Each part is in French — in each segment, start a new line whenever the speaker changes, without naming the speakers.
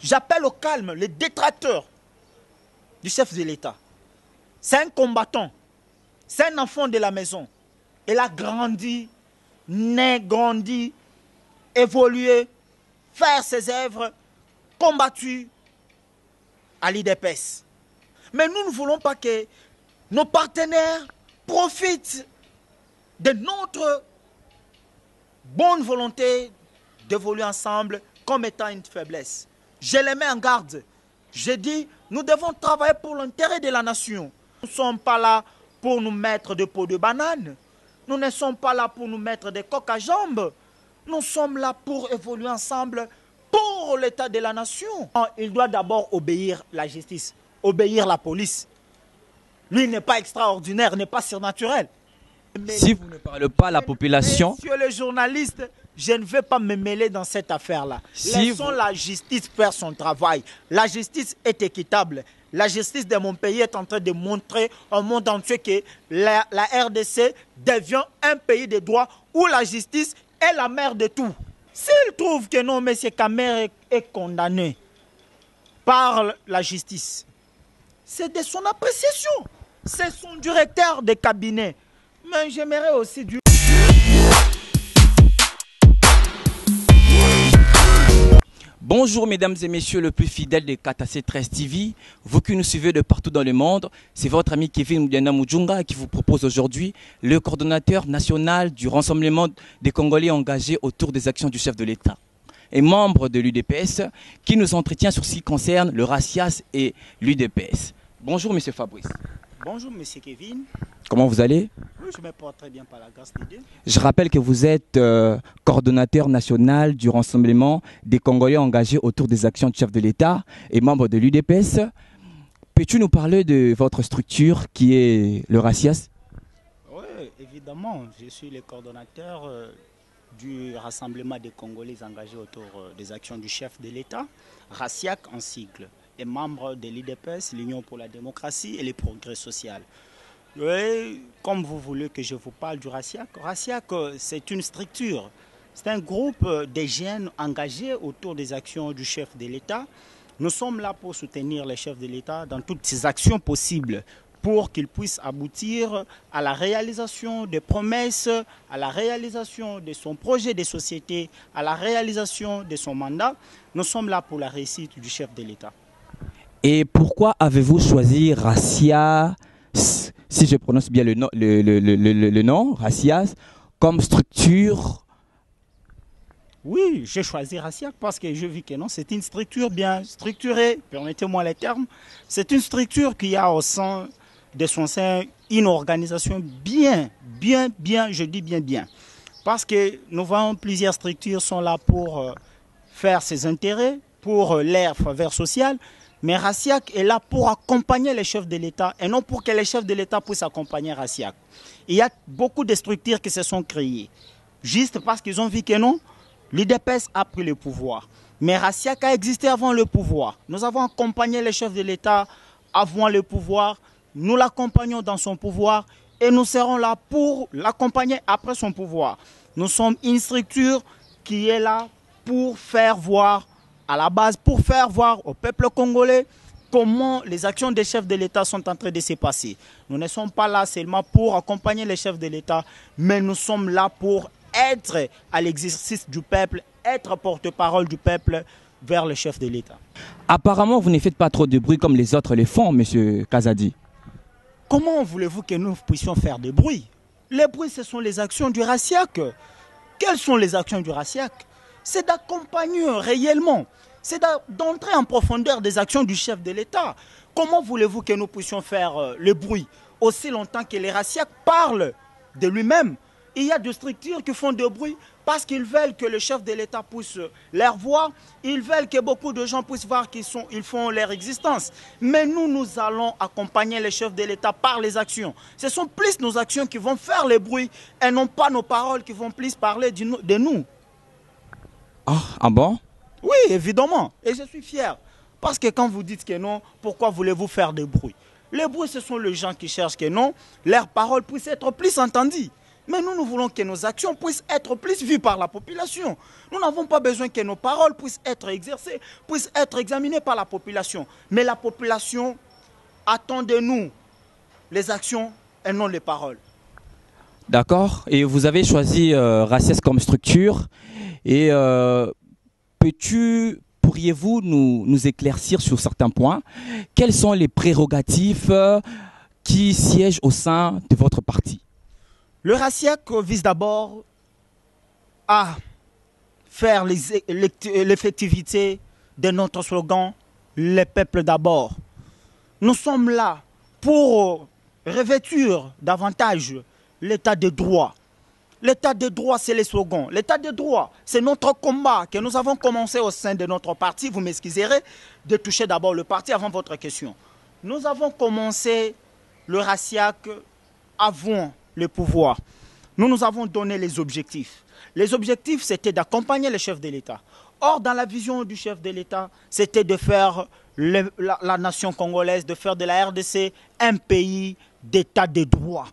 J'appelle au calme les détracteurs du chef de l'État. C'est un combattant. C'est un enfant de la maison. Il a grandi, né, grandi, évolué, fait ses œuvres, combattu à l'IDPS. Mais nous ne voulons pas que nos partenaires profitent de notre bonne volonté d'évoluer ensemble comme étant une faiblesse. Je les mets en garde. Je dis, nous devons travailler pour l'intérêt de la nation. Nous ne sommes pas là pour nous mettre des pots de banane. Nous ne sommes pas là pour nous mettre des coques à jambes. Nous sommes là pour évoluer ensemble pour l'état de la nation. Il doit d'abord obéir la justice, obéir la police. Lui n'est pas extraordinaire, n'est pas surnaturel. Mais
si vous ne parlez pas à la population...
Messieurs les journalistes, je ne vais pas me mêler dans cette affaire-là. Laissons la justice faire son travail. La justice est équitable. La justice de mon pays est en train de montrer au monde entier que la RDC devient un pays de droit où la justice est la mère de tout. S'il trouve que non, M. Kamer est condamné par la justice, c'est de son appréciation. C'est son directeur de cabinet. Mais j'aimerais aussi du...
Bonjour mesdames et messieurs le plus fidèle de KTC 13 TV, vous qui nous suivez de partout dans le monde, c'est votre ami Kevin Moudiana Mujunga qui vous propose aujourd'hui le coordonnateur national du rassemblement des Congolais engagés autour des actions du chef de l'État et membre de l'UDPS qui nous entretient sur ce qui concerne le RACIAS et l'UDPS. Bonjour monsieur Fabrice.
Bonjour monsieur Kevin.
Comment vous allez?
Oui, je me porte très bien par la grâce de Dieu.
Je rappelle que vous êtes coordonnateur national du rassemblement des Congolais engagés autour des actions du chef de l'État et membre de l'UDPS. Peux-tu nous parler de votre structure qui est le RACIAS?
Oui, évidemment. Je suis le coordonnateur du rassemblement des Congolais engagés autour des actions du chef de l'État, RACIAC en sigle, et membre de l'UDPS, l'Union pour la démocratie et le progrès social. Oui, comme vous voulez que je vous parle du RACIAC, RACIAC c'est une structure, c'est un groupe de jeunes engagés autour des actions du chef de l'État. Nous sommes là pour soutenir le chef de l'État dans toutes ses actions possibles pour qu'il puisse aboutir à la réalisation des promesses, à la réalisation de son projet de société, à la réalisation de son mandat. Nous sommes là pour la réussite du chef de l'État.
Et pourquoi avez-vous choisi RACIAS, si je prononce bien le nom, RACIAS, comme structure?
Oui, j'ai choisi RACIAC parce que je vis que non, c'est une structure bien structurée, permettez-moi les termes. C'est une structure qui a au sein de son sein une organisation bien, je dis bien. Parce que nous voyons plusieurs structures sont là pour faire ses intérêts, pour leur faveur sociale. Mais RACIAC est là pour accompagner les chefs de l'État et non pour que les chefs de l'État puissent accompagner RACIAC. Il y a beaucoup de structures qui se sont créées, juste parce qu'ils ont vu que non, l'UDPS a pris le pouvoir. Mais RACIAC a existé avant le pouvoir. Nous avons accompagné les chefs de l'État avant le pouvoir, nous l'accompagnons dans son pouvoir et nous serons là pour l'accompagner après son pouvoir. Nous sommes une structure qui est là pour faire voir à la base, pour faire voir au peuple congolais comment les actions des chefs de l'État sont en train de se passer. Nous ne sommes pas là seulement pour accompagner les chefs de l'État, mais nous sommes là pour être à l'exercice du peuple, être porte-parole du peuple vers le chef de l'État.
Apparemment, vous ne faites pas trop de bruit comme les autres les font, M. Kazadi.
Comment voulez-vous que nous puissions faire de bruit? Les bruits, ce sont les actions du RACIAC. Quelles sont les actions du RACIAC? C'est d'accompagner réellement, c'est d'entrer en profondeur des actions du chef de l'État. Comment voulez-vous que nous puissions faire le bruit aussi longtemps que les RACIAC parlent de lui-même? Il y a des structures qui font du bruit parce qu'ils veulent que le chef de l'État puisse leur voir. Ils veulent que beaucoup de gens puissent voir qu'ils font leur existence. Mais nous allons accompagner les chefs de l'État par les actions. Ce sont plus nos actions qui vont faire le bruit et non pas nos paroles qui vont plus parler de nous.
Ah bon?
Oui, évidemment. Et je suis fier. Parce que quand vous dites que non, pourquoi voulez-vous faire des bruits? Les bruits, ce sont les gens qui cherchent que non, leurs paroles puissent être plus entendues. Mais nous voulons que nos actions puissent être plus vues par la population. Nous n'avons pas besoin que nos paroles puissent être exercées, puissent être examinées par la population. Mais la population attend de nous les actions et non les paroles.
D'accord. Et vous avez choisi RACIES comme structure. Et pourriez-vous nous éclaircir sur certains points? Quelles sont les prérogatives qui siègent au sein de votre parti?
Le RACIAC vise d'abord à faire l'effectivité de notre slogan « Le peuple d'abord ». Nous sommes là pour revêtir davantage l'état de droit. L'état de droit, c'est les slogans. L'état de droit, c'est notre combat que nous avons commencé au sein de notre parti. Vous m'excuserez de toucher d'abord le parti avant votre question. Nous avons commencé le RACIAC avant le pouvoir. Nous avons donné les objectifs. Les objectifs, c'était d'accompagner le chef de l'État. Or, dans la vision du chef de l'État, c'était de faire la nation congolaise, de faire de la RDC un pays d'état de droit.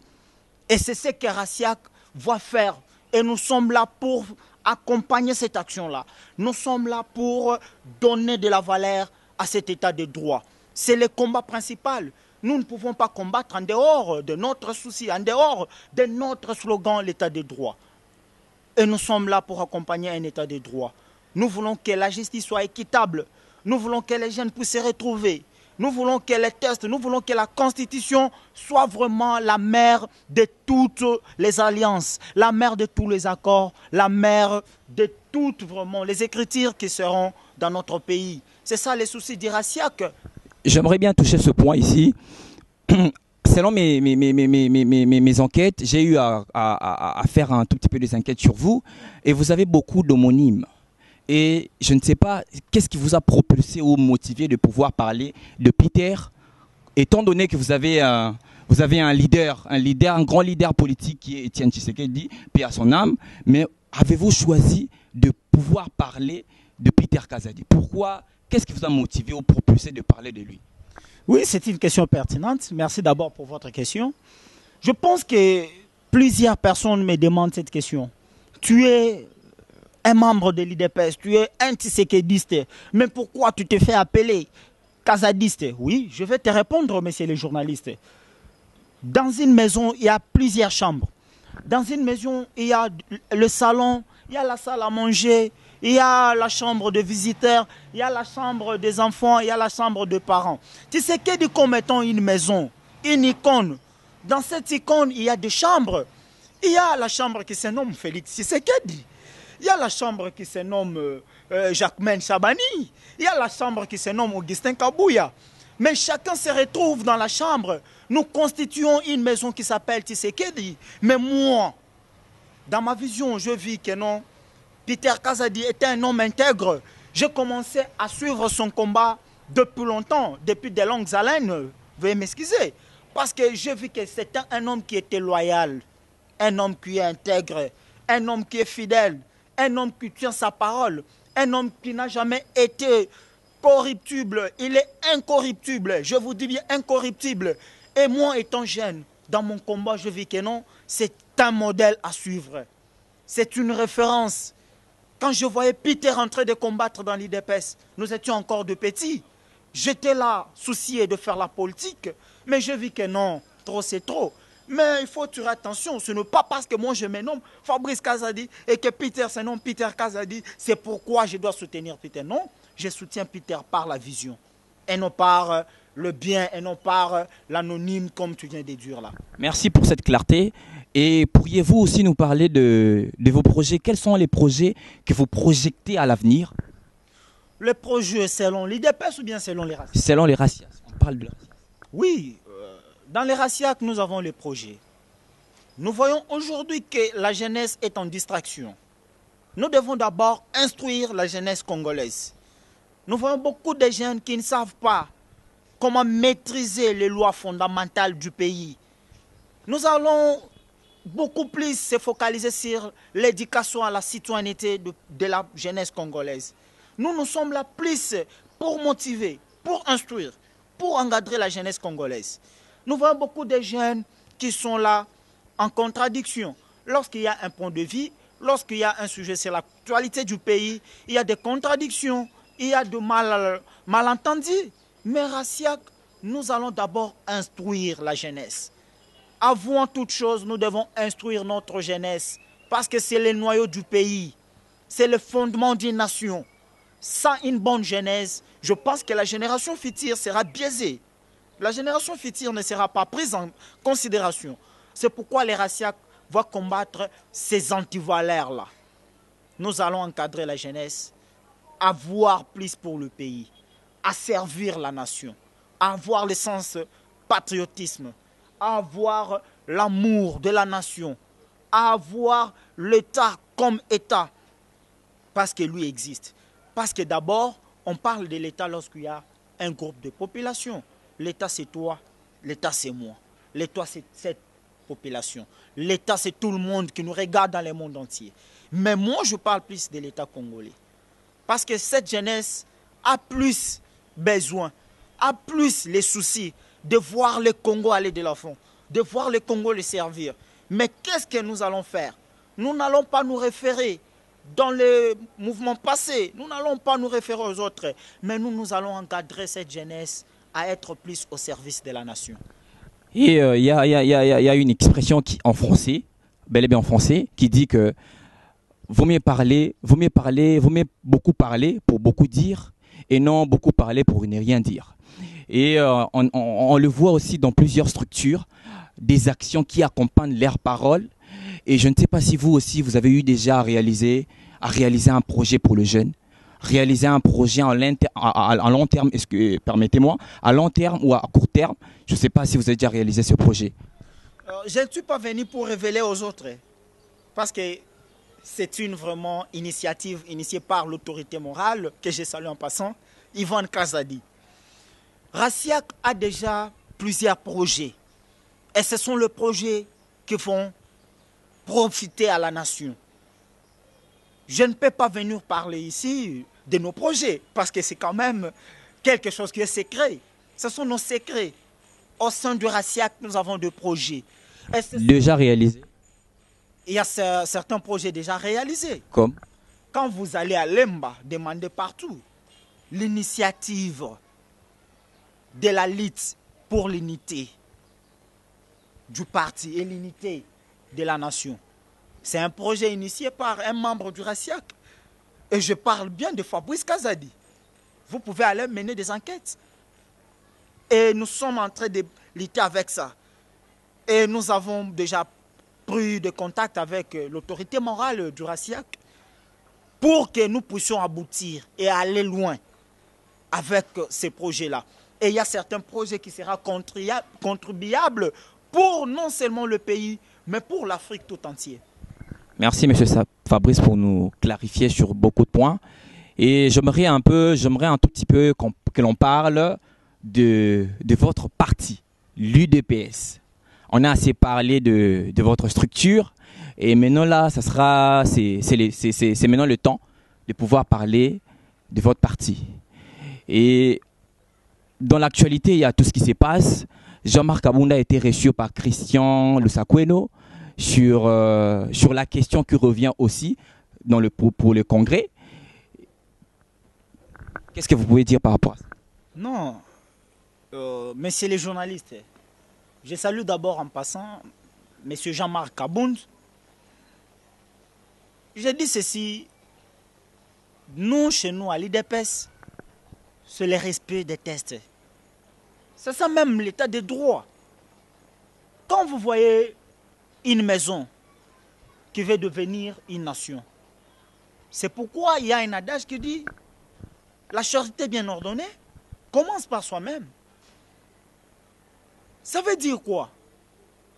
Et c'est ce que RACIAC va faire. Et nous sommes là pour accompagner cette action-là. Nous sommes là pour donner de la valeur à cet état de droit. C'est le combat principal. Nous ne pouvons pas combattre en dehors de notre souci, en dehors de notre slogan, l'état de droit. Et nous sommes là pour accompagner un état de droit. Nous voulons que la justice soit équitable. Nous voulons que les jeunes puissent se retrouver. Nous voulons que les tests, nous voulons que la Constitution soit vraiment la mère de toutes les alliances, la mère de tous les accords, la mère de toutes vraiment les écritures qui seront dans notre pays. C'est ça les soucis du RACIAC.
J'aimerais bien toucher ce point ici. Selon mes enquêtes, j'ai eu à faire un tout petit peu des enquêtes sur vous et vous avez beaucoup d'homonymes. Et je ne sais pas, qu'est-ce qui vous a propulsé ou motivé de pouvoir parler de Peter, étant donné que vous avez un leader, un grand leader politique qui est Etienne Tshisekedi, paix à son âme, mais avez-vous choisi de pouvoir parler de Peter Kazadi? Pourquoi? Qu'est-ce qui vous a motivé ou propulsé de parler de lui?
Oui, c'est une question pertinente. Merci d'abord pour votre question. Je pense que plusieurs personnes me demandent cette question. Tu es un membre de l'IDPS, tu es un Tshisekediste, mais pourquoi tu te fais appeler Kazadiste? Oui, je vais te répondre, messieurs les journalistes. Dans une maison, il y a plusieurs chambres. Dans une maison, il y a le salon, il y a la salle à manger, il y a la chambre de visiteurs, il y a la chambre des enfants, il y a la chambre des parents. Tshisekedi comme étant une maison, une icône. Dans cette icône, il y a des chambres. Il y a la chambre qui se nomme Félix Tshisekedi. Il y a la chambre qui se nomme Jacquemaine Chabani. Il y a la chambre qui se nomme Augustin Kabouya. Mais chacun se retrouve dans la chambre. Nous constituons une maison qui s'appelle Tshisekedi. Mais moi, dans ma vision, je vis que non. Peter Kazadi était un homme intègre. J'ai commencé à suivre son combat depuis longtemps, depuis de longues haleines. Veuillez m'excuser. Parce que j'ai vu que c'était un homme qui était loyal, un homme qui est intègre, un homme qui est fidèle, un homme qui tient sa parole, un homme qui n'a jamais été corruptible. Il est incorruptible, je vous dis bien incorruptible. Et moi, étant jeune, dans mon combat, je vis que non, c'est un modèle à suivre. C'est une référence. Quand je voyais Peter en train de combattre dans l'IDPS, nous étions encore de petits. J'étais là, soucié de faire la politique, mais je vis que non, trop c'est trop. Mais il faut faire attention, ce n'est pas parce que moi je me nomme Fabrice Kazadi et que Peter se nomme Peter Kazadi, c'est pourquoi je dois soutenir Peter. Non, je soutiens Peter par la vision et non par le bien et non par l'anonyme comme tu viens de dire là.
Merci pour cette clarté. Et pourriez-vous aussi nous parler de vos projets? Quels sont les projets que vous projetez à l'avenir?
Les projets selon l'IDPS ou bien selon les RACIAC?
Selon les RACIAC, on parle de RACIAC.
Oui, dans les RACIAC, nous avons les projets. Nous voyons aujourd'hui que la jeunesse est en distraction. Nous devons d'abord instruire la jeunesse congolaise. Nous voyons beaucoup de jeunes qui ne savent pas comment maîtriser les lois fondamentales du pays. Nous allons beaucoup plus se focaliser sur l'éducation à la citoyenneté de la jeunesse congolaise. Nous sommes là plus pour motiver, pour instruire, pour encadrer la jeunesse congolaise. Nous voyons beaucoup de jeunes qui sont là en contradiction. lorsqu'il y a un point de vue, lorsqu'il y a un sujet sur l'actualité du pays, il y a des contradictions, il y a de malentendus. Mais Rassiak, nous allons d'abord instruire la jeunesse. Avant toute chose, nous devons instruire notre jeunesse parce que c'est le noyau du pays, c'est le fondement d'une nation. Sans une bonne jeunesse, je pense que la génération future sera biaisée. La génération future ne sera pas prise en considération. C'est pourquoi les Rassiak vont combattre ces antivaleurs-là. Nous allons encadrer la jeunesse, avoir plus pour le pays, à servir la nation, à avoir le sens patriotisme, à avoir l'amour de la nation, à avoir l'État comme État, parce que lui existe. Parce que d'abord, on parle de l'État lorsqu'il y a un groupe de population. L'État c'est toi, l'État c'est moi. L'État c'est cette population. L'État c'est tout le monde qui nous regarde dans le monde entier. Mais moi je parle plus de l'État congolais. Parce que cette jeunesse a plus besoin, a plus les soucis de voir le Congo aller de l'avant, de voir le Congo le servir. Mais qu'est-ce que nous allons faire? Nous n'allons pas nous référer dans les mouvements passés, nous n'allons pas nous référer aux autres, mais nous allons encadrer cette jeunesse à être plus au service de la nation.
Et il y a une expression qui, en français, bel et bien en français, qui dit que vaut mieux beaucoup parler pour beaucoup dire, et non beaucoup parler pour ne rien dire. Et on le voit aussi dans plusieurs structures, des actions qui accompagnent leurs paroles. Et je ne sais pas si vous aussi, vous avez eu déjà à réaliser un projet pour le jeune, réaliser un projet à long terme, permettez-moi, à long terme ou à court terme. Je ne sais pas si vous avez déjà réalisé ce projet.
Je ne suis pas venu pour révéler aux autres, parce que c'est une vraiment initiative initiée par l'autorité morale, que je salue en passant, Yvonne Kazadi. Rassiak a déjà plusieurs projets. Et ce sont les projets qui vont profiter à la nation. Je ne peux pas venir parler ici de nos projets, parce que c'est quand même quelque chose qui est secret. Ce sont nos secrets. Au sein du Rassiak, nous avons des projets.
Déjà réalisés?
Il y a certains projets déjà réalisés.
Comme?
Quand vous allez à Lemba, demandez partout. L'initiative de la lutte pour l'unité du parti et l'unité de la nation. C'est un projet initié par un membre du Rassiak. Et je parle bien de Fabrice Kazadi. Vous pouvez aller mener des enquêtes. Et nous sommes en train de lutter avec ça. Et nous avons déjà pris de contact avec l'autorité morale du Rassiak pour que nous puissions aboutir et aller loin avec ces projets-là. Et il y a certains projets qui seront contribuables pour non seulement le pays, mais pour l'Afrique tout entière.
Merci, M. Fabrice, pour nous clarifier sur beaucoup de points. Et j'aimerais un tout petit peu que l'on parle de votre parti, l'UDPS. On a assez parlé de votre structure. Et maintenant, là, c'est maintenant le temps de pouvoir parler de votre parti. Et dans l'actualité, il y a tout ce qui se passe. Jean-Marc Abunda a été reçu par Christian Lusakweno sur la question qui revient aussi pour le Congrès. Qu'est-ce que vous pouvez dire par rapport à ça?
Non, messieurs les journalistes, je salue d'abord en passant monsieur Jean-Marc Abunda. Je dis ceci, nous, chez nous, à l'IDPS, c'est le respect des tests. C'est ça même l'état de droit. Quand vous voyez une maison qui veut devenir une nation, c'est pourquoi il y a un adage qui dit la charité bien ordonnée commence par soi-même. Ça veut dire quoi?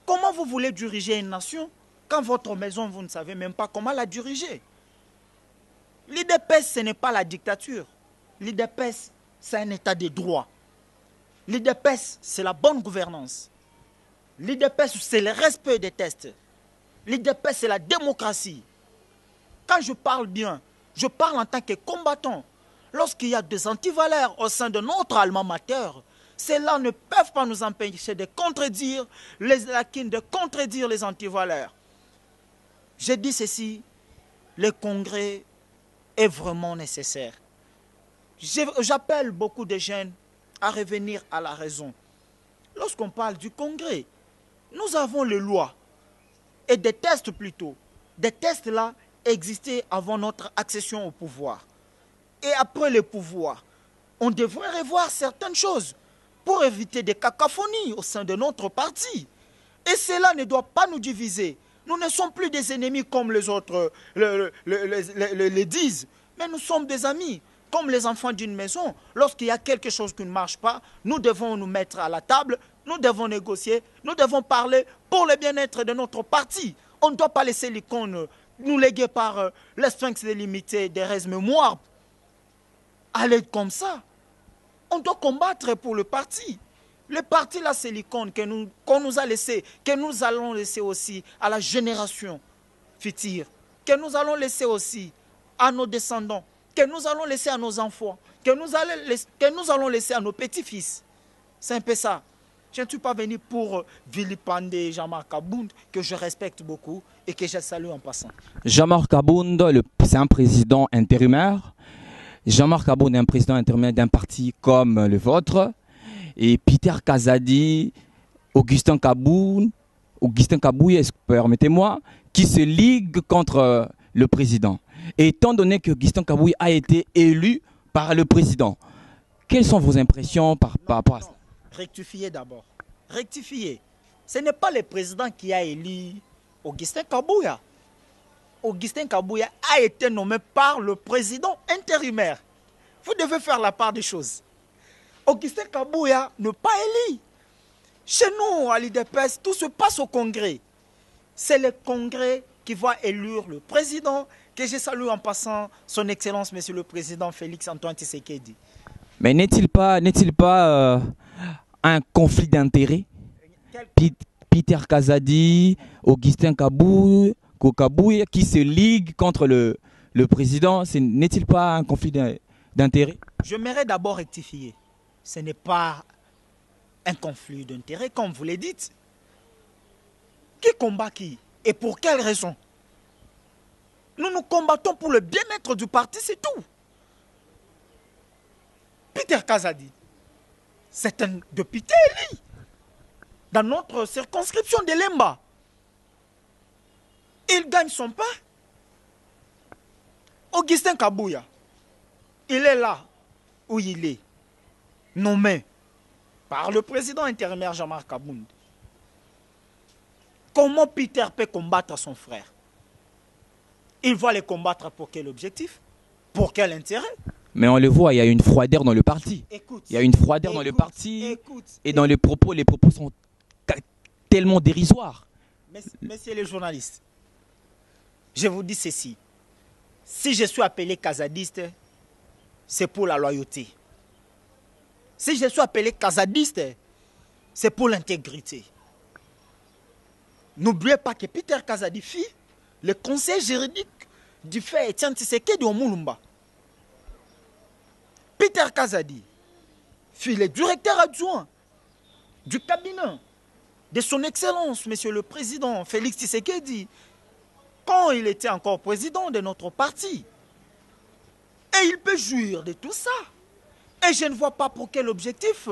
Comment vous voulez diriger une nation quand votre maison, vous ne savez même pas comment la diriger? L'IDPS, ce n'est pas la dictature. L'IDPS, c'est un état de droit. L'IDPS, c'est la bonne gouvernance. L'IDPS, c'est le respect des tests. L'IDPS, c'est la démocratie. Quand je parle bien, je parle en tant que combattant. Lorsqu'il y a des antivaleurs au sein de notre alma mater, ceux-là ne peuvent pas nous empêcher de contredire les lacunes, de contredire les antivaleurs. J'ai dit ceci, le congrès est vraiment nécessaire. J'appelle beaucoup de jeunes à revenir à la raison. Lorsqu'on parle du congrès, nous avons les lois et des tests plutôt. Des tests là existaient avant notre accession au pouvoir. Et après le pouvoir, on devrait revoir certaines choses pour éviter des cacophonies au sein de notre parti. Et cela ne doit pas nous diviser. Nous ne sommes plus des ennemis comme les autres les disent, mais nous sommes des amis. Comme les enfants d'une maison, lorsqu'il y a quelque chose qui ne marche pas, nous devons nous mettre à la table, nous devons négocier, nous devons parler pour le bien-être de notre parti. On ne doit pas laisser l'icône nous léguer par les sphinx délimités des restes mémoires. Aller comme ça. On doit combattre pour le parti. Le parti là, c'est l'icône qu'on nous a laissé, que nous allons laisser aussi à la génération future, que nous allons laisser aussi à nos descendants, que nous allons laisser à nos enfants, que nous allons laisser à nos petits-fils. C'est un peu ça. Je ne suis pas venu pour vilipender Jean-Marc Abound, que je respecte beaucoup et que je salue en passant.
Jean-Marc Abound, c'est un président intérimaire. Jean-Marc Abound est un président intérimaire d'un parti comme le vôtre. Et Peter Kazadi, Augustin Kabouye, permettez-moi, qui se ligue contre le président. Et étant donné que Augustin Kabouye a été élu par le président, quelles sont vos impressions par rapport à ça?
Rectifiez d'abord. Rectifiez. Ce n'est pas le président qui a élu Augustin Kabouye. Augustin Kabouye a été nommé par le président intérimaire. Vous devez faire la part des choses. Augustin Kabouye n'est pas élu. Chez nous, à l'IDPS, tout se passe au congrès. C'est le congrès qui va élire le président, que je salue en passant son Excellence, Monsieur le Président Félix Antoine Tshisekedi.
Mais n'est-il pas un conflit d'intérêts? Peter Kazadi, Augustin Kabouye, qui se ligue contre le président, n'est-il pas un conflit d'intérêts?
J'aimerais d'abord rectifier. Ce n'est pas un conflit d'intérêts, comme vous le dites. Qui combat qui? Et pour quelle raison? Nous nous combattons pour le bien-être du parti, c'est tout. Peter Kazadi, c'est un député élu dans notre circonscription de Lemba. Il gagne son pain. Augustin Kabouye, il est là où il est, nommé par le président intérimaire Jean-Marc Abound. Comment Peter peut combattre son frère? Il va les combattre pour quel objectif? Pour quel intérêt?
Mais on le voit, il y a une froideur dans le parti. Il y a une froideur dans le parti et dans les propos sont tellement dérisoires.
Messieurs les journalistes, je vous dis ceci. Si je suis appelé kazadiste, c'est pour la loyauté. Si je suis appelé kazadiste, c'est pour l'intégrité. N'oubliez pas que Peter Kazadi fit le conseil juridique du fait Etienne Tshisekedi au Moulumba. Peter Kazadi fut le directeur adjoint du cabinet de son Excellence, Monsieur le Président Félix Tshisekedi, quand il était encore président de notre parti. Et il peut jouir de tout ça. Et je ne vois pas pour quel objectif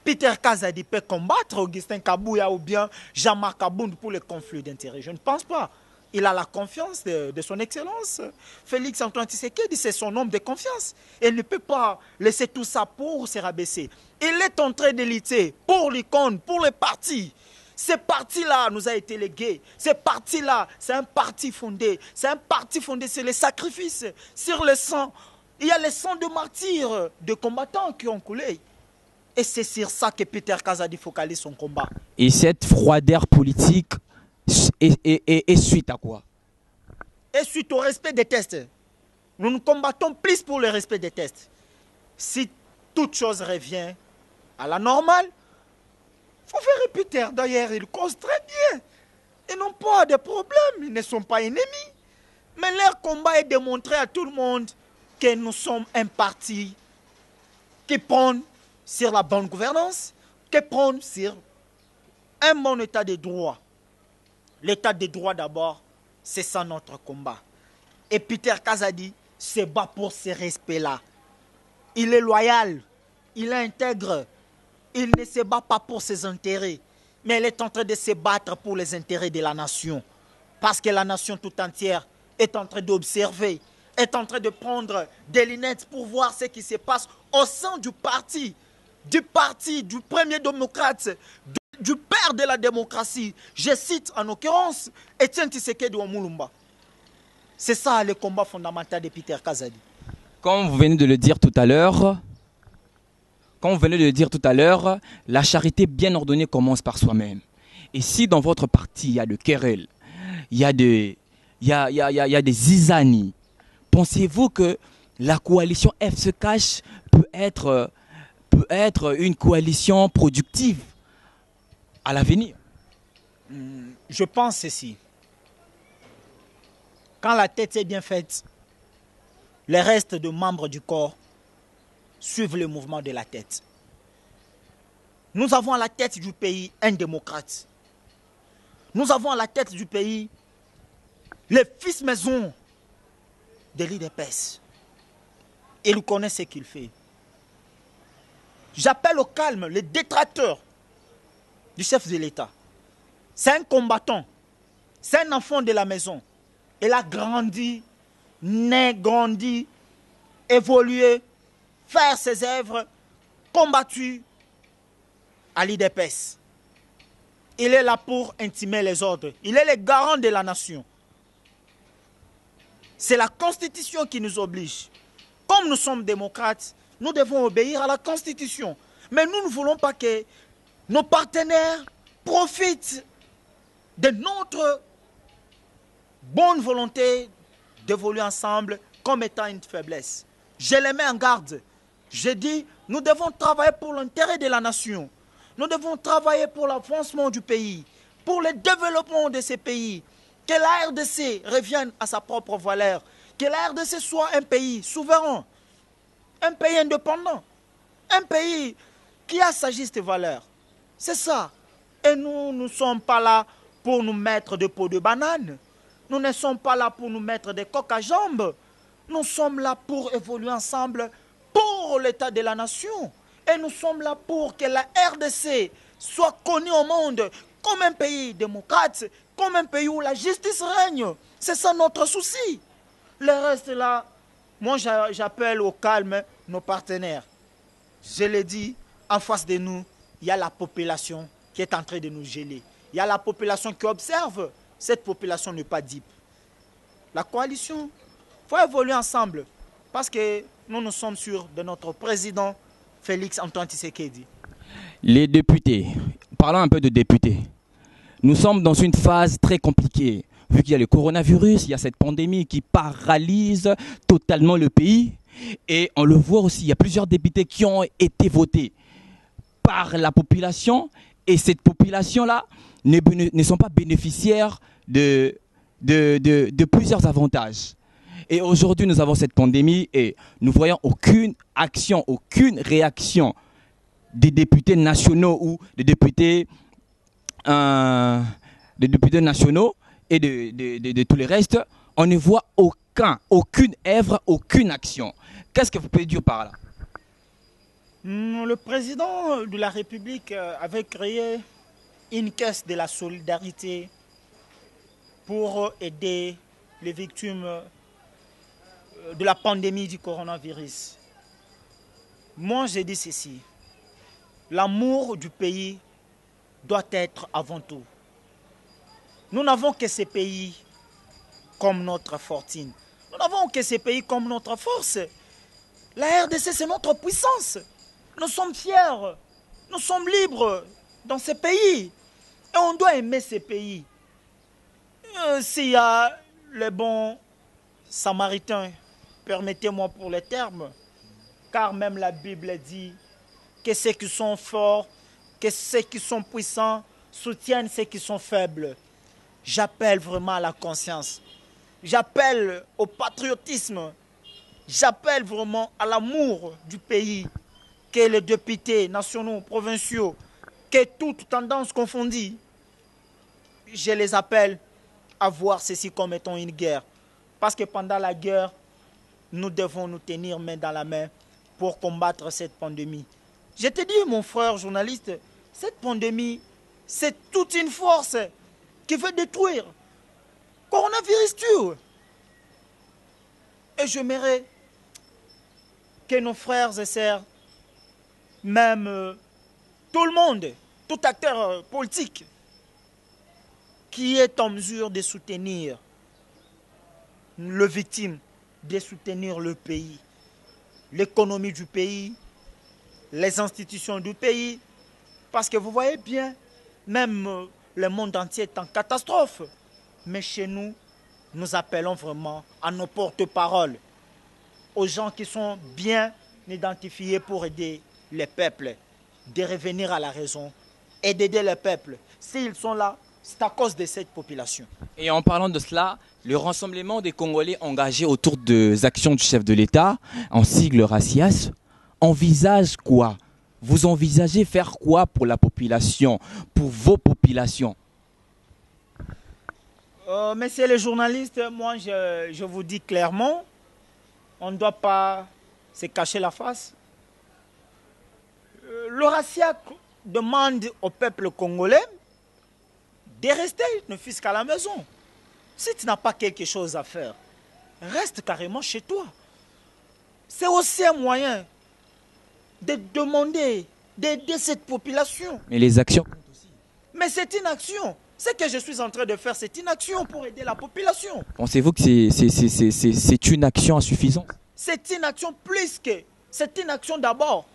Peter Kazadi peut combattre Augustin Kabouye ou bien Jean-Marc Abound pour le conflit d'intérêts. Je ne pense pas. Il a la confiance de son Excellence. Félix Antoine Tshisekedi, c'est son homme de confiance. Il ne peut pas laisser tout ça pour se rabaisser. Il est en train de lutter pour l'icône, pour le parti. Ce parti-là nous a été légué. Ce parti-là, c'est un parti fondé. C'est un parti fondé sur les sacrifices, sur le sang. Il y a le sang de martyrs, de combattants qui ont coulé. Et c'est sur ça que Peter Kazadi focalise son combat.
Et cette froideur politique est suite à quoi?
Et suite au respect des tests. Nous nous combattons plus pour le respect des tests. Si toute chose revient à la normale, il faut faire Peter. D'ailleurs, ils causent très bien. Ils n'ont pas de problème. Ils ne sont pas ennemis. Mais leur combat est de montrer à tout le monde que nous sommes un parti qui prône sur la bonne gouvernance, qui prône sur un bon état de droit. L'état de droit d'abord C'est ça notre combat. Et Peter Kazadi se bat pour ces respects-là. Il est loyal, il est intègre, il ne se bat pas pour ses intérêts, mais il est en train de se battre pour les intérêts de la nation. Parce que la nation tout entière est en train d'observer, est en train de prendre des lunettes pour voir ce qui se passe au sein du parti du premier démocrate, du père de la démocratie. Je cite en l'occurrence Etienne Tshisekedi Omulumba. C'est ça le combat fondamental de Peter Kazadi.
Comme vous venez de le dire tout à l'heure, la charité bien ordonnée commence par soi-même. Et si dans votre parti, il y a de querelles, il y a des zizanies, pensez-vous que la coalition F se cache peut être une coalition productive à l'avenir?
Je pense ceci. Quand la tête est bien faite, les restes de membres du corps suivent le mouvement de la tête. Nous avons à la tête du pays un démocrate. Nous avons à la tête du pays les fils maison de l'IDPS. Il connaît ce qu'il fait. J'appelle au calme les détracteurs du chef de l'État. C'est un combattant. C'est un enfant de la maison. Il a grandi, né, grandi, évolué, fait ses œuvres, combattu à l'IDPS. Il est là pour intimer les ordres. Il est le garant de la nation. C'est la Constitution qui nous oblige. Comme nous sommes démocrates, nous devons obéir à la Constitution. Mais nous ne voulons pas que nos partenaires profitent de notre bonne volonté d'évoluer ensemble comme étant une faiblesse. Je les mets en garde. Je dis, nous devons travailler pour l'intérêt de la nation. Nous devons travailler pour l'avancement du pays, pour le développement de ces pays. Que la RDC revienne à sa propre valeur. Que la RDC soit un pays souverain, un pays indépendant, un pays qui a sa juste valeur. C'est ça. Et nous ne sommes pas là pour nous mettre des pots de banane. Nous ne sommes pas là pour nous mettre des coques à jambes. Nous sommes là pour évoluer ensemble pour l'état de la nation. Et nous sommes là pour que la RDC soit connue au monde comme un pays démocrate, comme un pays où la justice règne. C'est ça notre souci. Le reste là, moi j'appelle au calme nos partenaires. Je l'ai dit, en face de nous, il y a la population qui est en train de nous geler. Il y a la population qui observe. Cette population n'est pas dupe. La coalition, il faut évoluer ensemble. Parce que nous sommes sûrs de notre président Félix Antoine Tshisekedi.
Les députés, parlons un peu de députés. Nous sommes dans une phase très compliquée. Vu qu'il y a le coronavirus, il y a cette pandémie qui paralyse totalement le pays. Et on le voit aussi, il y a plusieurs députés qui ont été votés par la population. Et cette population-là ne sont pas bénéficiaires de plusieurs avantages. Et aujourd'hui, nous avons cette pandémie et nous voyons aucune action, aucune réaction des députés nationaux ou des députés nationaux et de tous les restes. On ne voit aucune œuvre, aucune action. Qu'est-ce que vous pouvez dire par là?
Le président de la République avait créé une caisse de la solidarité pour aider les victimes de la pandémie du coronavirus. Moi, j'ai dit ceci. L'amour du pays doit être avant tout. Nous n'avons que ces pays comme notre fortune. Nous n'avons que ces pays comme notre force. La RDC, c'est notre puissance. Nous sommes fiers. Nous sommes libres dans ces pays. Et on doit aimer ces pays. S'il y a les bons samaritains, permettez-moi pour les termes, car même la Bible dit que ceux qui sont forts, que ceux qui sont puissants soutiennent ceux qui sont faibles. J'appelle vraiment à la conscience. J'appelle au patriotisme. J'appelle vraiment à l'amour du pays. Que les députés nationaux, provinciaux, que toutes tendances confondues, je les appelle à voir ceci comme étant une guerre. Parce que pendant la guerre, nous devons nous tenir main dans la main pour combattre cette pandémie. Je te dis, mon frère journaliste, cette pandémie, c'est toute une force qui veut détruire. Coronavirus tue. Et j'aimerais que nos frères et sœurs, même tout le monde, tout acteur politique, qui est en mesure de soutenir le victime, de soutenir le pays, l'économie du pays, les institutions du pays. Parce que vous voyez bien, même le monde entier est en catastrophe. Mais chez nous, nous appelons vraiment à nos porte-paroles, aux gens qui sont bien identifiés pour aider les peuples, de revenir à la raison et d'aider le peuple. S'ils sont là, c'est à cause de cette population.
Et en parlant de cela, le rassemblement des Congolais engagés autour des actions du chef de l'État, en sigle RACIAS, envisage quoi? Vous envisagez faire quoi pour la population, pour vos populations?
Messieurs les journalistes, moi je vous dis clairement, on ne doit pas se cacher la face. Le RACIAC demande au peuple congolais de rester, ne fût-ce qu'à la maison. Si tu n'as pas quelque chose à faire, reste carrément chez toi. C'est aussi un moyen de demander, d'aider cette population.
Mais les actions?
Mais c'est une action. Ce que je suis en train de faire, c'est une action pour aider la population.
Pensez-vous que c'est une action insuffisante?
C'est une action plus que... C'est une action d'abord.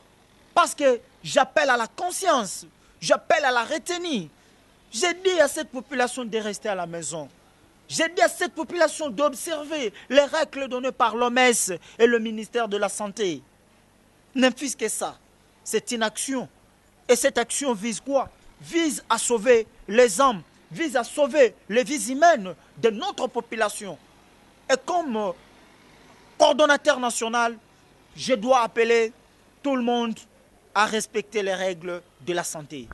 Parce que j'appelle à la conscience. J'appelle à la retenue. J'ai dit à cette population de rester à la maison. J'ai dit à cette population d'observer les règles données par l'OMS et le ministère de la Santé. Ne fût-ce que ça. C'est une action. Et cette action vise quoi? Vise à sauver les hommes, vise à sauver les vies humaines de notre population. Et comme coordonnateur national, je dois appeler tout le monde à respecter les règles de la santé.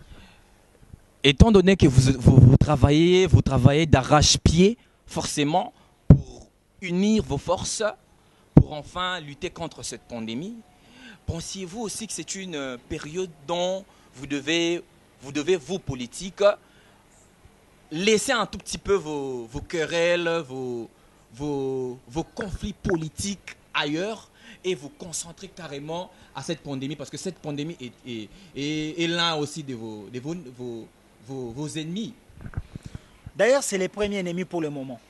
Étant donné que vous travaillez d'arrache-pied, forcément, pour unir vos forces, pour enfin lutter contre cette pandémie, pensiez-vous aussi que c'est une période dont vous devez, vous politiques, laisser un tout petit peu vos querelles, vos conflits politiques ailleurs et vous concentrer carrément à cette pandémie, parce que cette pandémie est l'un aussi de vos ennemis.
D'ailleurs, c'est les premiers ennemis pour le moment.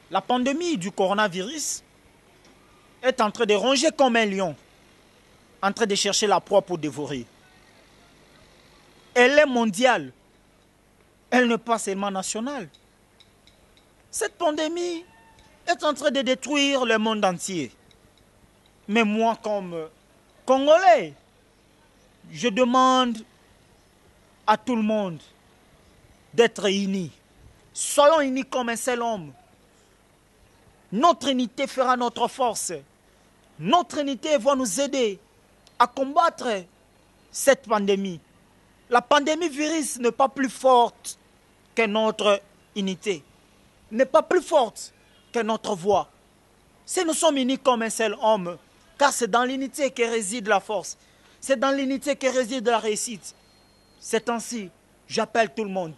La pandémie du coronavirus est en train de ronger comme un lion, en train de chercher la proie pour dévorer. Elle est mondiale. Elle n'est pas seulement nationale. Cette pandémie est en train de détruire le monde entier. Mais moi, comme Congolais, je demande à tout le monde d'être unis. Soyons unis comme un seul homme. Notre unité fera notre force. Notre unité va nous aider à combattre cette pandémie. La pandémie virus n'est pas plus forte que notre unité. N'est pas plus forte que notre voix. Si nous sommes unis comme un seul homme, car c'est dans l'unité que réside la force. C'est dans l'unité que réside la réussite. C'est ainsi, j'appelle tout le monde.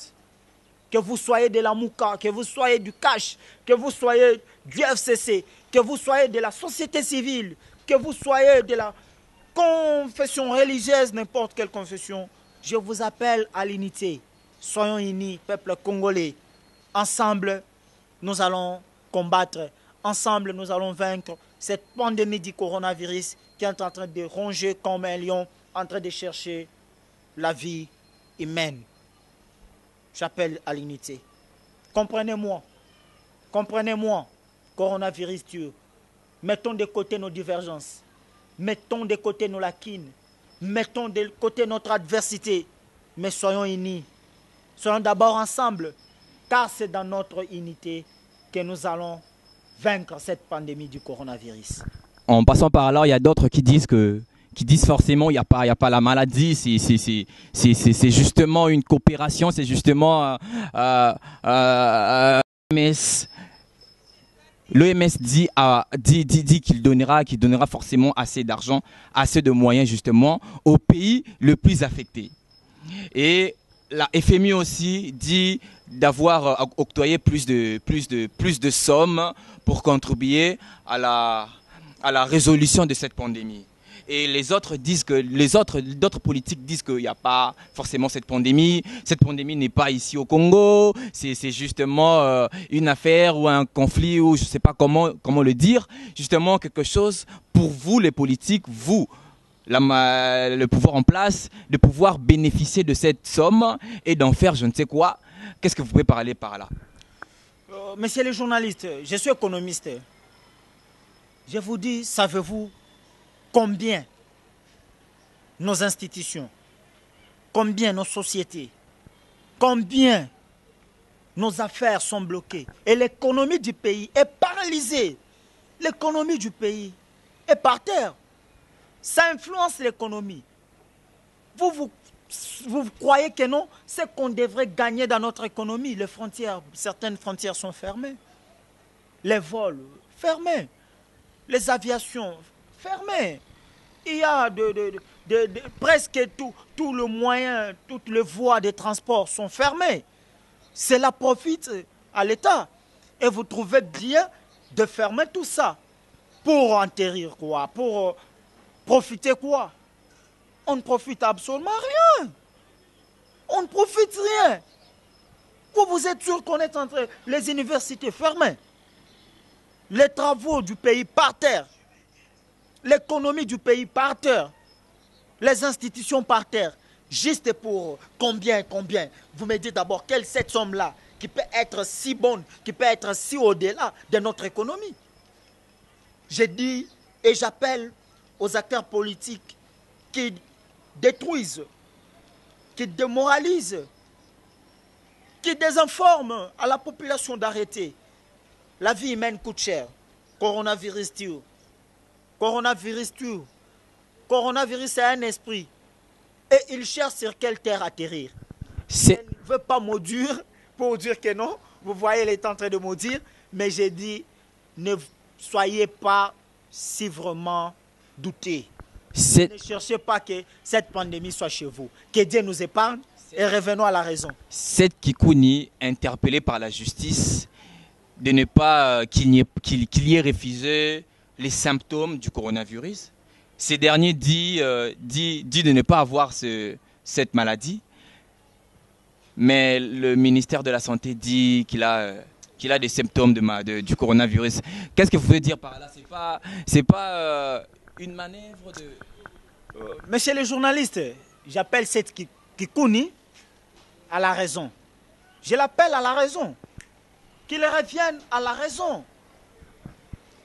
Que vous soyez de la Mouka, que vous soyez du Cash, que vous soyez du FCC, que vous soyez de la société civile, que vous soyez de la confession religieuse, n'importe quelle confession, je vous appelle à l'unité. Soyons unis, peuple congolais. Ensemble, nous allons combattre. Ensemble, nous allons vaincre cette pandémie du coronavirus qui est en train de ronger comme un lion, en train de chercher la vie humaine. J'appelle à l'unité. Comprenez-moi. Comprenez-moi. Coronavirus tue. Mettons de côté nos divergences. Mettons de côté nos lacunes. Mettons de côté notre adversité. Mais soyons unis. Soyons d'abord ensemble. Car c'est dans notre unité que nous allons vaincre cette pandémie du coronavirus.
En passant par là, il y a d'autres qui disent que qui disent forcément il y a pas la maladie, c'est justement une coopération, c'est justement l'OMS dit qu'il donnera forcément assez d'argent, assez de moyens justement aux pays le plus affectés. Et la FMI aussi dit d'avoir octroyé plus de sommes pour contribuer à la résolution de cette pandémie. Et d'autres politiques disent qu'il n'y a pas forcément cette pandémie. Cette pandémie n'est pas ici au Congo. C'est justement une affaire ou un conflit ou je ne sais pas comment le dire. Justement quelque chose pour vous les politiques, vous, le pouvoir en place, de pouvoir bénéficier de cette somme et d'en faire je ne sais quoi. Qu'est-ce que vous pouvez parler par là?
Monsieur le journaliste, je suis économiste. Je vous dis, savez-vous combien nos institutions, combien nos sociétés, combien nos affaires sont bloquées et l'économie du pays est paralysée. L'économie du pays est par terre. Ça influence l'économie. Vous croyez que non? C'est qu'on devrait gagner dans notre économie. Les frontières, certaines frontières sont fermées. Les vols fermés. Les aviations fermées. Il y a presque tout le moyen, toutes les voies de transport sont fermées. Cela profite à l'État. Et vous trouvez bien de fermer tout ça. Pour enterrir quoi? Pour profiter quoi? On ne profite absolument rien. On ne profite rien. Vous êtes sûr qu'on est entre les universités fermées, les travaux du pays par terre, l'économie du pays par terre, les institutions par terre, juste pour combien? Vous me dites d'abord, quelle cette somme-là qui peut être si bonne, qui peut être si au-delà de notre économie? J'ai dit et j'appelle aux acteurs politiques qui détruisent, qui démoralisent, qui désinforment à la population d'arrêter. La vie humaine coûte cher. Coronavirus tue. Coronavirus tue. Coronavirus c'est un esprit. Et il cherche sur quelle terre atterrir. Je ne veux pas maudire pour dire que non. Vous voyez, il est en train de maudire. Mais j'ai dit, ne soyez pas si vraiment doutés. Ne cherchez pas que cette pandémie soit chez vous. Que Dieu nous épargne et revenons à la raison.
Cette Kikouni, interpellée par la justice, de ne pas qu'il y ait refusé les symptômes du coronavirus. Ces derniers dit de ne pas avoir cette maladie. Mais le ministère de la Santé dit qu'il a des symptômes du coronavirus. Qu'est-ce que vous voulez dire par là? C'est pas une manœuvre de...
Monsieur le journaliste, j'appelle cette Kikouni à la raison. Je l'appelle à la raison. Qu'il revienne à la raison.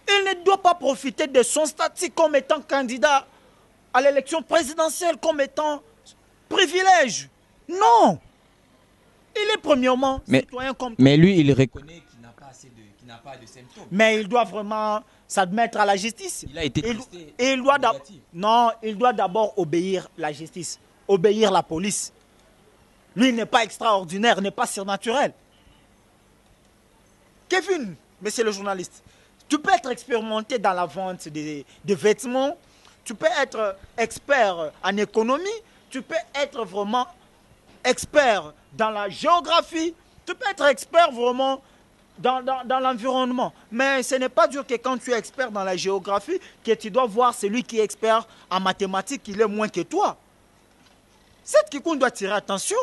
Il ne doit pas profiter de son statut comme étant candidat à l'élection présidentielle, comme étant privilège. Non. Il est premièrement citoyen comme...
Mais lui, il reconnaît qu'il n'a pas de symptômes.
Mais il doit vraiment s'admettre à la justice.
Il a été testé.
Il doit d'abord obéir la justice, obéir la police. Lui, il n'est pas extraordinaire, il n'est pas surnaturel. Kevin, monsieur le journaliste, tu peux être expérimenté dans la vente de vêtements, tu peux être expert en économie, tu peux être vraiment expert dans la géographie, tu peux être expert vraiment dans l'environnement. Mais ce n'est pas dur que quand tu es expert dans la géographie, que tu dois voir celui qui est expert en mathématiques, il est moins que toi. Cette Kikouni doit tirer attention.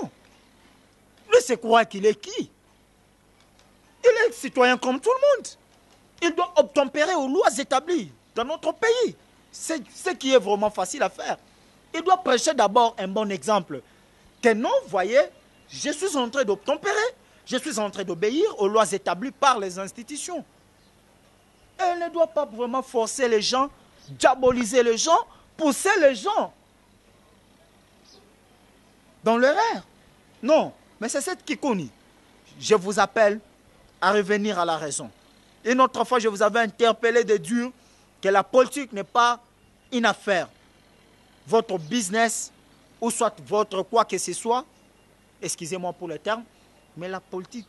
Lui, c'est croire qu'il est qui? Il est citoyen comme tout le monde. Il doit obtempérer aux lois établies dans notre pays. C'est ce qui est vraiment facile à faire. Il doit prêcher d'abord un bon exemple. Que non, voyez, je suis en train d'obtempérer. Je suis en train d'obéir aux lois établies par les institutions. Et il ne doit pas vraiment forcer les gens, diaboliser les gens, pousser les gens dans l'erreur. Non, mais c'est cette Kikouni. Je vous appelle à revenir à la raison. Une autre fois, je vous avais interpellé de dire que la politique n'est pas une affaire votre business, ou soit votre quoi que ce soit, excusez-moi pour le terme, mais la politique,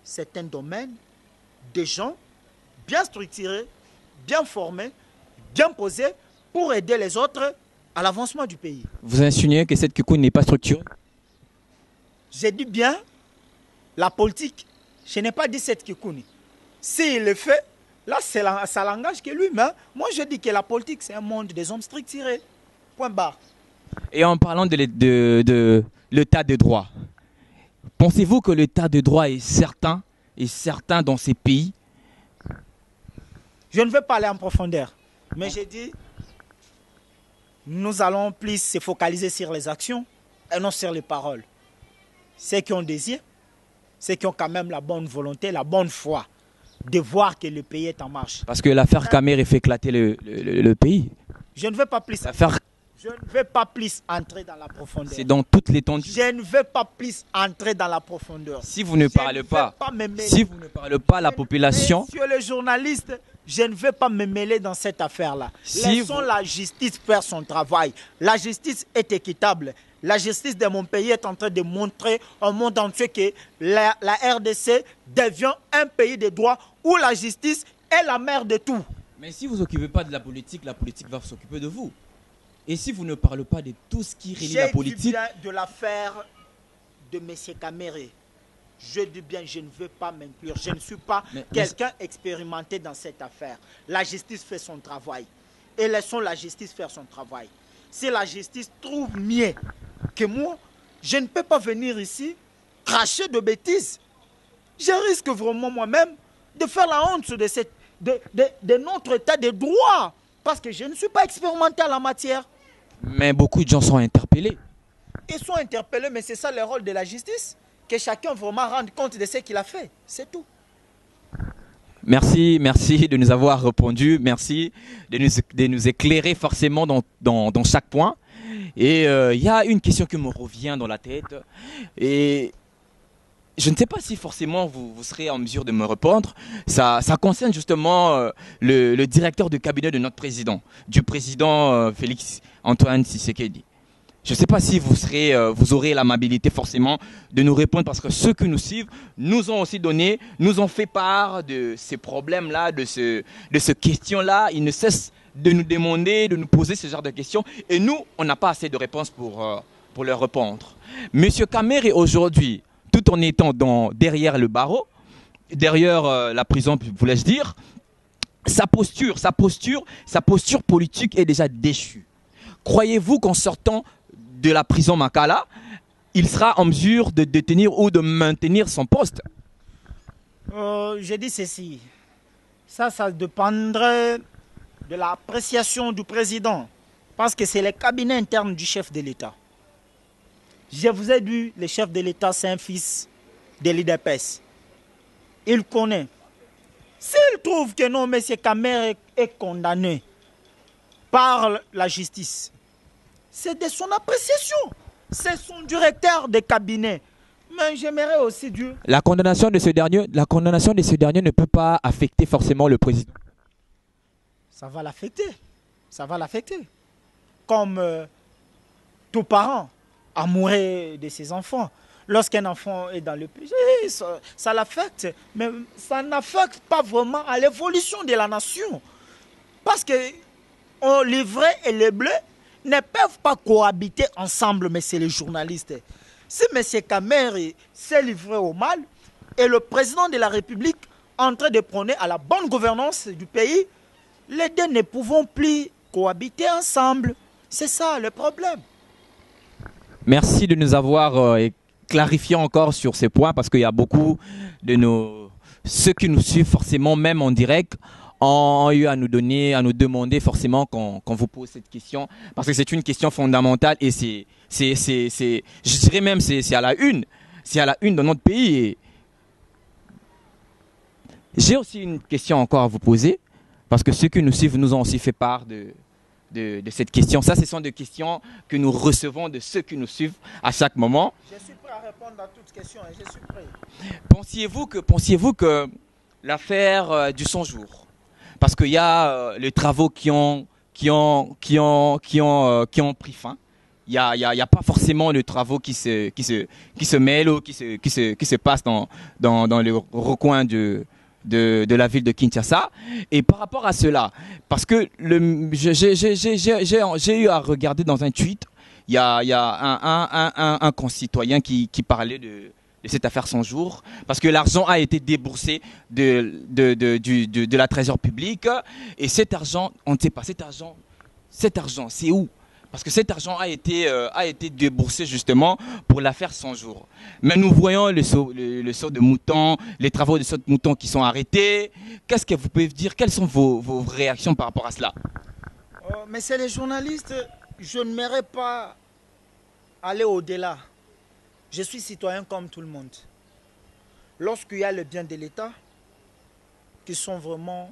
c'est un domaine de gens bien structurés, bien formés, bien posés pour aider les autres à l'avancement du pays.
Vous insinuez que cette Kikoun n'est pas structurée?
J'ai dit bien la politique. Je n'ai pas dit cette Kikouni. S'il le fait, là, ça l'engage que lui. Mais moi, je dis que la politique, c'est un monde des hommes structurés. Point barre.
Et en parlant de l'état de droit, pensez-vous que l'état de droit est certain dans ces pays?
Je ne veux pas aller en profondeur. Mais j'ai dit, nous allons plus se focaliser sur les actions et non sur les paroles. Ceux qui ont désir, ceux qui ont quand même la bonne volonté, la bonne foi de voir que le pays est en marche.
Parce que l'affaire Kamere fait éclater le pays.
Je ne veux pas plus. Je ne veux pas plus entrer dans la profondeur.
C'est dans toute l'étendue.
Je ne veux pas plus entrer dans la profondeur.
Si vous ne parlez pas, la population...
Monsieur le journaliste, je ne veux pas me mêler dans cette affaire-là. Laissons la justice faire son travail. La justice est équitable. La justice de mon pays est en train de montrer au monde entier que la RDC devient un pays de droit où la justice est la mère de tout.
Mais si vous ne vous occupez pas de la politique va s'occuper de vous. Et si vous ne parlez pas de tout ce qui relie la politique...
J'ai dit bien de l'affaire de M. Kamere. Je dis bien, je ne veux pas m'inclure. Je ne suis pas quelqu'un expérimenté dans cette affaire. La justice fait son travail. Et laissons la justice faire son travail. Si la justice trouve mieux que moi, je ne peux pas venir ici cracher de bêtises. Je risque vraiment moi-même de faire la honte de notre état de droit. Parce que je ne suis pas expérimenté en la matière.
Mais beaucoup de gens sont interpellés.
Ils sont interpellés, mais c'est ça le rôle de la justice. Que chacun vraiment rende compte de ce qu'il a fait. C'est tout.
Merci de nous avoir répondu. Merci de nous éclairer forcément dans chaque point. Et il y a une question qui me revient dans la tête. Et je ne sais pas si forcément vous serez en mesure de me répondre. Ça concerne justement le directeur de cabinet de notre président, du président Félix Antoine Tshisekedi. Je ne sais pas si vous aurez l'amabilité forcément de nous répondre parce que ceux qui nous suivent nous ont aussi nous ont fait part de ces problèmes-là, de ces questions-là. Ils ne cessent de nous demander, de nous poser ce genre de questions. Et nous, on n'a pas assez de réponses pour leur répondre. Monsieur Kamere, aujourd'hui, tout en étant derrière le barreau, derrière la prison, voulais-je dire, sa posture politique est déjà déchue. Croyez-vous qu'en sortant de la prison Makala, il sera en mesure de détenir ou de maintenir son poste?
Je dis ceci. Ça dépendrait de l'appréciation du président. Parce que c'est le cabinet interne du chef de l'État. Je vous ai dit, le chef de l'État, c'est un fils de l'IDPS. Il connaît. S'il trouve que non, M. Kamere est condamné par la justice, c'est de son appréciation. C'est son directeur de cabinet. Mais j'aimerais aussi Dieu.
La condamnation de ce dernier ne peut pas affecter forcément le président.
Ça va l'affecter. Ça va l'affecter. Comme tout parent amoureux de ses enfants. Lorsqu'un enfant est dans le péché, ça l'affecte. Mais ça n'affecte pas vraiment à l'évolution de la nation. Parce que les vrais et les bleus ne peuvent pas cohabiter ensemble, mais c'est les journalistes. Si M. Kamere s'est livré au mal et le président de la République en train de prôner à la bonne gouvernance du pays, les deux ne pouvons plus cohabiter ensemble. C'est ça le problème.
Merci de nous avoir clarifié encore sur ces points parce qu'il y a beaucoup de ceux qui nous suivent forcément, même en direct, ont eu à nous demander forcément qu'on vous pose cette question parce que c'est une question fondamentale et je dirais même c'est à la une dans notre pays. Et j'ai aussi une question encore à vous poser parce que ceux qui nous suivent nous ont aussi fait part de cette question. Ça, ce sont des questions que nous recevons de ceux qui nous suivent à chaque moment.
Je suis prêt à répondre à toutes questions et je suis prêt.
Pensiez-vous que l'affaire du 100 jours, parce qu'il y a les travaux qui ont ont pris fin. Il y a pas forcément de travaux qui se mêlent ou qui se passent dans le recoin de la ville de Kinshasa. Et par rapport à cela, parce que j'ai eu à regarder dans un tweet, il y a un concitoyen qui parlait de cette affaire 100 jours, parce que l'argent a été déboursé de la trésor publique, et cet argent, on ne sait pas, cet argent, c'est où? Parce que cet argent a été déboursé justement pour l'affaire 100 jours. Mais nous voyons le saut de mouton, les travaux de saut de mouton qui sont arrêtés. Qu'est-ce que vous pouvez dire? Quelles sont vos réactions par rapport à cela?
Mais c'est les journalistes, je ne m'aimerais pas aller au-delà. Je suis citoyen comme tout le monde. Lorsqu'il y a le bien de l'État qui sont vraiment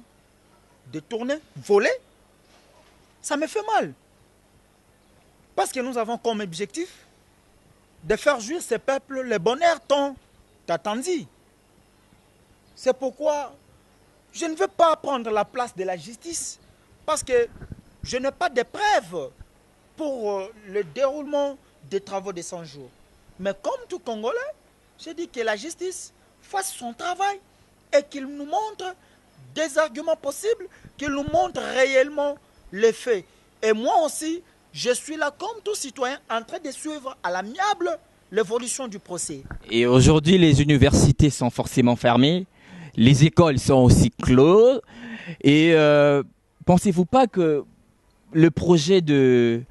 détournés, volés, ça me fait mal. Parce que nous avons comme objectif de faire jouir ces peuples le bonheur tant attendu. C'est pourquoi je ne veux pas prendre la place de la justice, parce que je n'ai pas de preuves pour le déroulement des travaux de 100 jours. Mais comme tout Congolais, je dis que la justice fasse son travail et qu'il nous montre des arguments possibles, qu'il nous montre réellement les faits. Et moi aussi, je suis là comme tout citoyen en train de suivre à l'amiable l'évolution du procès.
Et aujourd'hui, les universités sont forcément fermées, les écoles sont aussi closes. Et pensez-vous pas que le projet de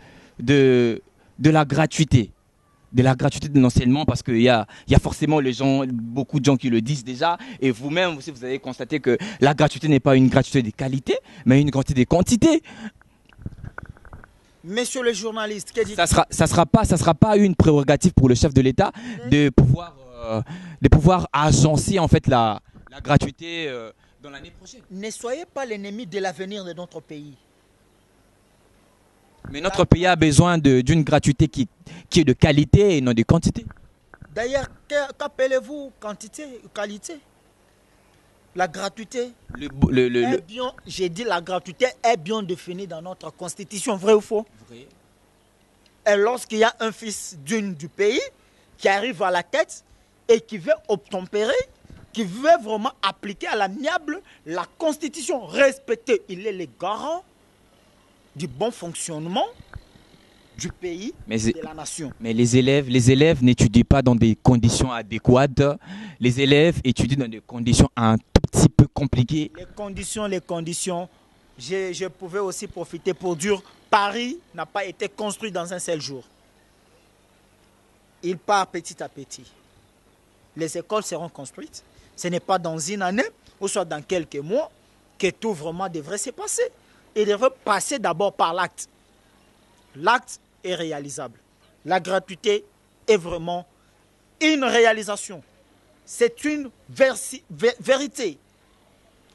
la gratuité, de l'enseignement, parce qu'il y a forcément beaucoup de gens qui le disent déjà, et vous-même aussi vous avez constaté que la gratuité n'est pas une gratuité de qualité, mais une gratuité de quantité.
Monsieur le journaliste,
ça sera pas une prérogative pour le chef de l'État de pouvoir agencer en fait la gratuité dans l'année prochaine.
Ne soyez pas l'ennemi de l'avenir de notre pays.
Mais notre pays a besoin d'une gratuité qui est de qualité et non de quantité.
D'ailleurs, qu'appelez-vous quantité ou qualité? La gratuité j'ai dit la gratuité est bien définie dans notre constitution, vrai ou faux?
Vrai.
Et lorsqu'il y a un fils d'une du pays qui arrive à la tête et qui veut obtempérer, qui veut vraiment appliquer à l'amiable la constitution, respecter, il est le garant du bon fonctionnement du pays, de la nation.
Mais les élèves n'étudient pas dans des conditions adéquates. Les élèves étudient dans des conditions un tout petit peu compliquées.
Les conditions. Je pouvais aussi profiter pour dire Paris n'a pas été construit dans un seul jour. Il part petit à petit. Les écoles seront construites. Ce n'est pas dans une année ou soit dans quelques mois que tout vraiment devrait se passer. Il devrait passer d'abord par l'acte. L'acte est réalisable. La gratuité est vraiment une réalisation. C'est une vérité.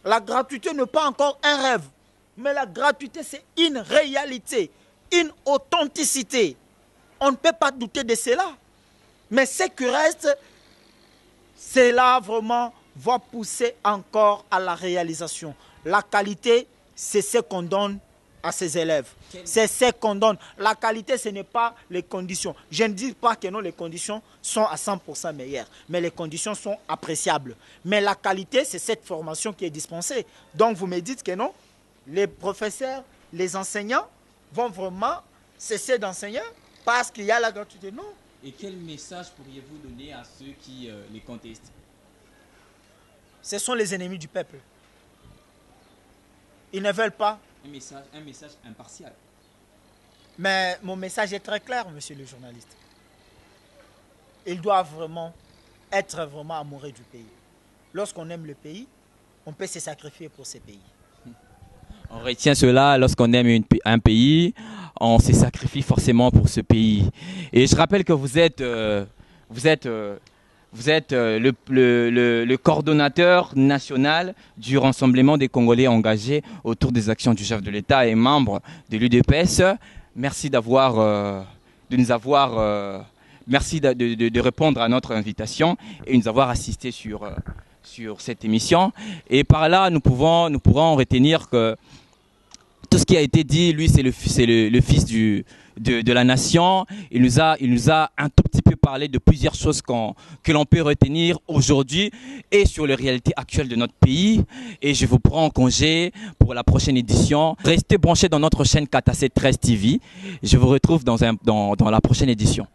La gratuité n'est pas encore un rêve, mais la gratuité c'est une réalité, une authenticité. On ne peut pas douter de cela. Mais ce qui reste, cela vraiment va pousser encore à la réalisation. La qualité, c'est ce qu'on donne à ses élèves. C'est ce qu'on donne. La qualité, ce n'est pas les conditions. Je ne dis pas que non, les conditions sont à 100% meilleures, mais les conditions sont appréciables. Mais la qualité, c'est cette formation qui est dispensée. Donc vous me dites que non, les professeurs, les enseignants vont vraiment cesser d'enseigner parce qu'il y a la gratuité. Non.
Et quel message pourriez-vous donner à ceux qui les contestent?
Ce sont les ennemis du peuple. Ils ne veulent pas.
Un message impartial.
Mais mon message est très clair, monsieur le journaliste. Ils doivent vraiment être vraiment amoureux du pays. Lorsqu'on aime le pays, on peut se sacrifier pour ce pays.
On retient cela, lorsqu'on aime un pays, on se sacrifie forcément pour ce pays. Et je rappelle que vous êtes le coordonnateur national du rassemblement des Congolais engagés autour des actions du chef de l'État et membre de l'UDPS. Merci merci de répondre à notre invitation et nous avoir assisté sur cette émission. Et par là, nous pourrons retenir que tout ce qui a été dit, lui c'est le fils de la nation. Il nous a un tout petit peu parlé de plusieurs choses que l'on peut retenir aujourd'hui et sur les réalités actuelles de notre pays. Et je vous prends en congé pour la prochaine édition. Restez branchés dans notre chaîne KTC13 TV. Je vous retrouve dans la prochaine édition.